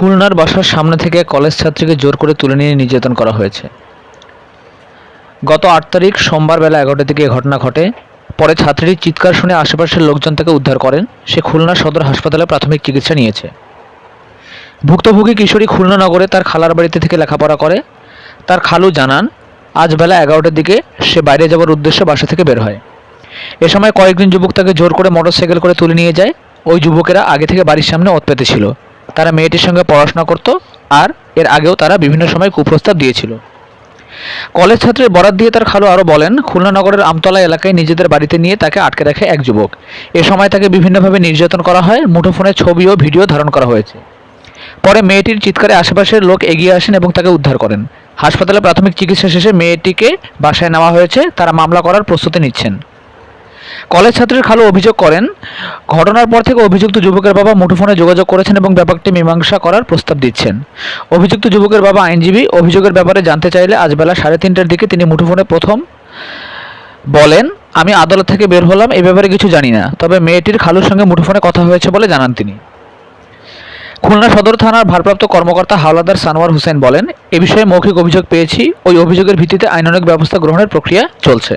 খুলনার বাসার সামনে থেকে কলেজ ছাত্রীকে জোর করে তুলে নিয়ে নির্যাতন করা হয়েছে। গত ৮ তারিখ সোমবার বেলা ১১টার দিকে এ ঘটনা ঘটে। পরে ছাত্রীর চিৎকার শুনে আশেপাশের লোকজন তাকে উদ্ধার করেন। সে খুলনা সদর হাসপাতালে প্রাথমিক চিকিৎসা নিয়েছে। ভুক্তভোগী কিশোরী খুলনা নগরে তার খালার বাড়িতে থেকে লেখাপড়া করে। তার খালু জানান, আজ বেলা ১১টার দিকে সে বাইরে যাওয়ার উদ্দেশ্যে বাসা থেকে বের হয়। এ সময় কয়েকজন যুবক তাকে জোর করে মোটরসাইকেল করে তুলে নিয়ে যায়। ওই যুবকেরা আগে থেকে বাড়ির সামনে ওঁত পেতে ছিল। তারা মেয়েটির সঙ্গে পড়াশোনা করত, আর এর আগেও তারা বিভিন্ন সময় কুপ্রস্তাব দিয়েছিল। কলেজ ছাত্রের বরাত দিয়ে তার খালু আরও বলেন, খুলনা নগরের আমতলা এলাকায় নিজেদের বাড়িতে নিয়ে তাকে আটকে রাখে এক যুবক। এ সময় তাকে বিভিন্নভাবে নির্যাতন করা হয়। মুঠোফোনে ছবি ও ভিডিও ধারণ করা হয়েছে। পরে মেয়েটির চিৎকারে আশেপাশের লোক এগিয়ে আসেন এবং তাকে উদ্ধার করেন। হাসপাতালে প্রাথমিক চিকিৎসা শেষে মেয়েটিকে বাসায় নেওয়া হয়েছে। তারা মামলা করার প্রস্তুতি নিচ্ছেন। কলেজ ছাত্রীর খালু অভিযোগ করেন, ঘটনার পর থেকে অভিযুক্ত যুবকের বাবা মুঠোফোনে যোগাযোগ করেছেন এবং ব্যাপারটি মীমাংসা করার প্রস্তাব দিচ্ছেন। অভিযুক্ত যুবকের বাবা আইনজীবী। অভিযোগের ব্যাপারে জানতে চাইলে আজ বেলা 3:30টার দিকে তিনি মুঠোফোনে প্রথম বলেন, আমি আদালত থেকে বের হলাম, এ ব্যাপারে কিছু জানি না। তবে মেয়েটির খালুর সঙ্গে মুঠোফোনে কথা হয়েছে বলে জানান তিনি। খুলনা সদর থানার ভারপ্রাপ্ত কর্মকর্তা হাওলাদার সানোয়ার হোসেন বলেন, এ বিষয়ে মৌখিক অভিযোগ পেয়েছি। ওই অভিযোগের ভিত্তিতে আইনানুগ ব্যবস্থা গ্রহণের প্রক্রিয়া চলছে।